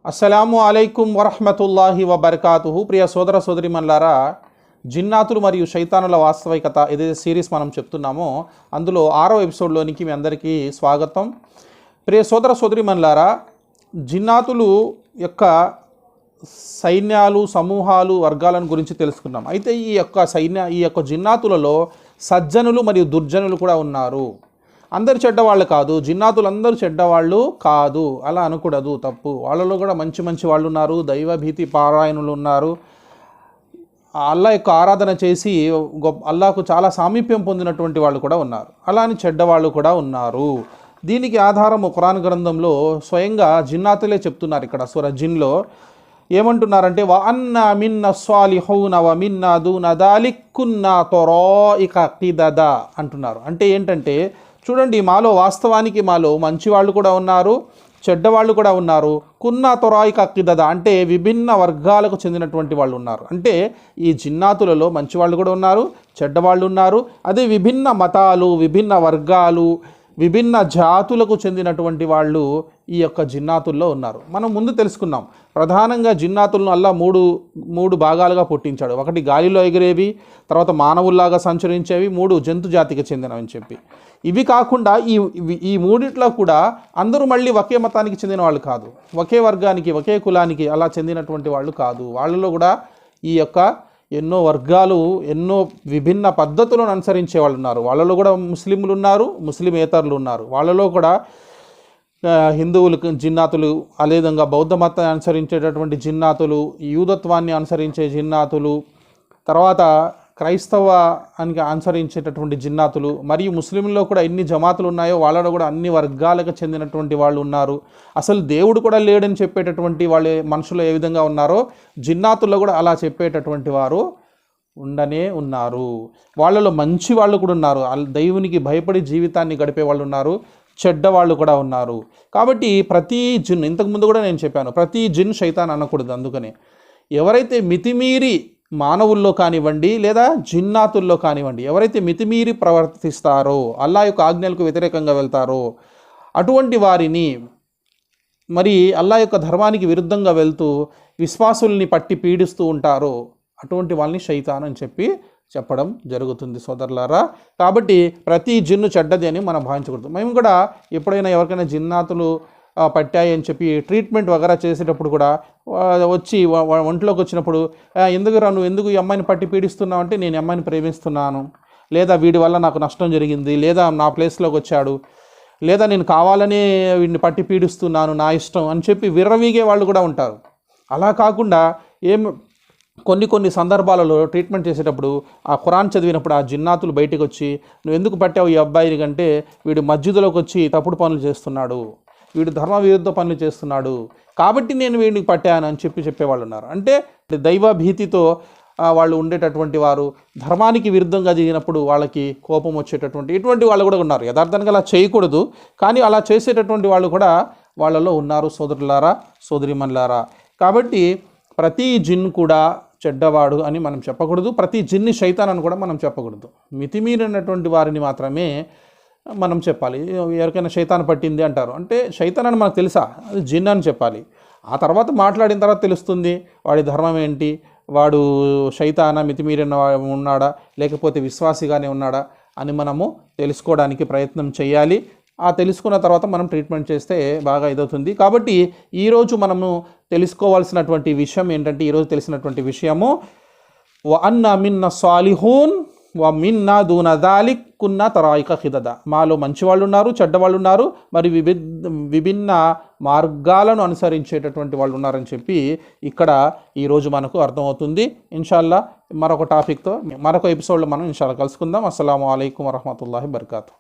అస్సలాము అలైకుం వరహ్మతుల్లాహి వబర్కాతుహు. ప్రియ సోదర సోదరిమన్లారా, జిన్నాతులు మరియు శైతానుల వాస్తవికత ఏదైతే సిరీస్ మనం చెప్తున్నామో అందులో 6వ ఎపిసోడ్లోనికి మీ అందరికీ స్వాగతం. ప్రియ సోదర సోదరిమన్లారా, జిన్నాతులు యొక్క సైన్యాలు, సమూహాలు, వర్గాలను గురించి తెలుసుకున్నాం. అయితే ఈ యొక్క జిన్నాతులలో సజ్జనులు మరియు దుర్జనులు కూడా ఉన్నారు. అందరు చెడ్డవాళ్ళు కాదు, జిన్నాతులు అందరూ చెడ్డవాళ్ళు కాదు, అలా అనకూడదు, తప్పు. వాళ్ళలో కూడా మంచి మంచి వాళ్ళు ఉన్నారు, దైవభీతి పారాయణులు ఉన్నారు, అల్లా యొక్క ఆరాధన చేసి అల్లాకు చాలా సామీప్యం పొందినటువంటి వాళ్ళు కూడా ఉన్నారు. అలా అని చెడ్డవాళ్ళు కూడా ఉన్నారు. దీనికి ఆధారము ఖురాన్ గ్రంథంలో స్వయంగా జిన్నాతులే చెప్తున్నారు. ఇక్కడ సూరా జిన్లో ఏమంటున్నారంటే, వ అన్నా మిన్న స్వాలిహూన వ మిన్నా దూన దాలిక్ కున్నా తరాయిక కిదద అంటున్నారు. అంటే ఏంటంటే, చూడండి, వాస్తవానికి మాలో మంచి వాళ్ళు కూడా ఉన్నారు, చెడ్డవాళ్ళు కూడా ఉన్నారు. కున్నా తొరాయిక కిదద అంటే విభిన్న వర్గాలకు చెందినటువంటి వాళ్ళు ఉన్నారు. అంటే ఈ జిన్నాతులలో మంచివాళ్ళు కూడా ఉన్నారు, చెడ్డవాళ్ళు ఉన్నారు. అదే విభిన్న మతాలు, విభిన్న వర్గాలు, విభిన్న జాతులకు చెందినటువంటి వాళ్ళు ఈ యొక్క జిన్నాతుల్లో ఉన్నారు. మనం ముందు తెలుసుకున్నాం, ప్రధానంగా జిన్నాతులను అల్లా మూడు భాగాలుగా పుట్టించాడు. ఒకటి గాలిలో ఎగిరేవి, తర్వాత మానవుల్లాగా సంచరించేవి, 3 జంతు జాతికి చెందినవని చెప్పి. ఇవి కాకుండా ఈ మూడిట్లో కూడా అందరూ మళ్ళీ ఒకే మతానికి చెందిన వాళ్ళు కాదు, ఒకే వర్గానికి, ఒకే కులానికి అలా చెందినటువంటి వాళ్ళు కాదు. వాళ్ళలో కూడా ఈ యొక్క ఎన్నో వర్గాలు, ఎన్నో విభిన్న పద్ధతులను అనుసరించే వాళ్ళు ఉన్నారు. వాళ్ళలో కూడా ముస్లింలు ఉన్నారు, ముస్లిమేతరులు ఉన్నారు. వాళ్ళలో కూడా హిందువులు జిన్నాతులు, అదేవిధంగా బౌద్ధ మతాన్ని అనుసరించేటటువంటి జిన్నాతులు, యూదత్వాన్ని అనుసరించే జిన్నాతులు, తర్వాత క్రైస్తవానికి అనుసరించేటటువంటి జిన్నాతులు, మరియు ముస్లింల్లో కూడా ఎన్ని జమాతులు ఉన్నాయో వాళ్ళలో కూడా అన్ని వర్గాలకు చెందినటువంటి వాళ్ళు ఉన్నారు. అసలు దేవుడు కూడా లేడని చెప్పేటటువంటి వాళ్ళే మనుషులు ఏ విధంగా ఉన్నారో జిన్నాతుల్లో కూడా అలా చెప్పేటటువంటి వారు ఉండనే ఉన్నారు. వాళ్ళలో మంచి వాళ్ళు కూడా ఉన్నారు, దైవునికి భయపడి జీవితాన్ని గడిపే వాళ్ళు ఉన్నారు, చెడ్డవాళ్ళు కూడా ఉన్నారు. కాబట్టి ప్రతి జిన్, ఇంతకుముందు కూడా నేను చెప్పాను, ప్రతి జిన్ శైతాన్ అనకూడదు. అందుకనే ఎవరైతే మితిమీరి మానవుల్లో కానివ్వండి లేదా జిన్నాతుల్లో కానివ్వండి, ఎవరైతే మితిమీరి ప్రవర్తిస్తారో, అల్లా యొక్క ఆజ్ఞలకు వ్యతిరేకంగా వెళ్తారో, అటువంటి వారిని, మరి అల్లా యొక్క ధర్మానికి విరుద్ధంగా వెళ్తూ విశ్వాసుల్ని పట్టి పీడిస్తూ ఉంటారో అటువంటి వాళ్ళని శైతాన్ అని చెప్పడం జరుగుతుంది సోదరులారా. కాబట్టి ప్రతి జిన్ను చెడ్డది అని మనం భావించకూడదు. మేము కూడా ఎప్పుడైనా ఎవరికైనా జిన్నాతులు పట్టాయి అని చెప్పి ట్రీట్మెంట్ వగైరా చేసేటప్పుడు కూడా వచ్చి ఒంట్లోకి వచ్చినప్పుడు, ఎందుకు ఈ అమ్మాయిని పట్టి పీడిస్తున్నావు అంటే, నేను అమ్మాయిని ప్రేమిస్తున్నాను, లేదా వీడి వల్ల నాకు నష్టం జరిగింది, లేదా నా ప్లేస్లోకి వచ్చాడు, లేదా నేను కావాలనే వీడిని పట్టి పీడిస్తున్నాను, నా ఇష్టం అని చెప్పి విర్రవీగే వాళ్ళు కూడా ఉంటారు. అలా కాకుండా కొన్ని సందర్భాలలో ట్రీట్మెంట్ చేసేటప్పుడు ఆ ఖురాన్ చదివినప్పుడు ఆ జిన్నాతులు బయటకు వచ్చి, నువ్వు ఎందుకు పట్టావు ఈ అబ్బాయిని కంటే, వీడు మస్జిద్లోకి వచ్చి తప్పుడు పనులు చేస్తున్నాడు, వీడు ధర్మ విరుద్ధ పనులు చేస్తున్నాడు, కాబట్టి నేను వీడిని పట్టాను అని చెప్పేవాళ్ళు ఉన్నారు. అంటే దైవ భీతితో వాళ్ళు ఉండేటటువంటి వారు ధర్మానికి విరుద్ధంగా దిగినప్పుడు వాళ్ళకి కోపం వచ్చేటటువంటి ఇటువంటి వాళ్ళు కూడా ఉన్నారు. యథార్థంగా అలా చేయకూడదు, కానీ అలా చేసేటటువంటి వాళ్ళు కూడా వాళ్ళలో ఉన్నారు సోదరులారా, సోదరిమన్లారా. కాబట్టి ప్రతి జిన్ కూడా చెడ్డవాడు అని మనం చెప్పకూడదు, ప్రతి జిన్ని శైతాన్ అని కూడా మనం చెప్పకూడదు. మితిమీరినటువంటి వారిని మాత్రమే మనం చెప్పాలి. ఎవరికైనా శైతాన్ పట్టింది అంటారు అంటే, శైతాన్ అని మనకు తెలుసా, అది జిన్ అని చెప్పాలి. ఆ తర్వాత మాట్లాడిన తర్వాత తెలుస్తుంది వాడి ధర్మం ఏంటి, వాడు శైతానా, మితిమీరిన ఉన్నాడా, లేకపోతే విశ్వాసిగానే ఉన్నాడా అని మనము తెలుసుకోవడానికి ప్రయత్నం చేయాలి. ఆ తెలుసుకున్న తర్వాత మనం ట్రీట్మెంట్ చేస్తే బాగా ఇదవుతుంది. కాబట్టి ఈరోజు మనము తెలుసుకోవాల్సినటువంటి విషయం ఏంటంటే, ఈరోజు తెలిసినటువంటి విషయము, వ అన్నా మిన్న సాలిహూన్ వ మిన్నా దూన దాలిక్ కున్నా తరాయిక కిదద. మాలో మంచివాళ్ళు ఉన్నారు, చెడ్డవాళ్ళు ఉన్నారు, మరి విభిన్న మార్గాలను అనుసరించేటటువంటి వాళ్ళు ఉన్నారని చెప్పి ఇక్కడ ఈరోజు మనకు అర్థమవుతుంది. ఇన్షాల్లా మరొక టాపిక్తో మరొక ఎపిసోడ్లో మనం ఇన్షాల్లా కలుసుకుందాం. అస్సలాము అలైకుం వరహ్మతుల్లాహి వబర్కాతుహు.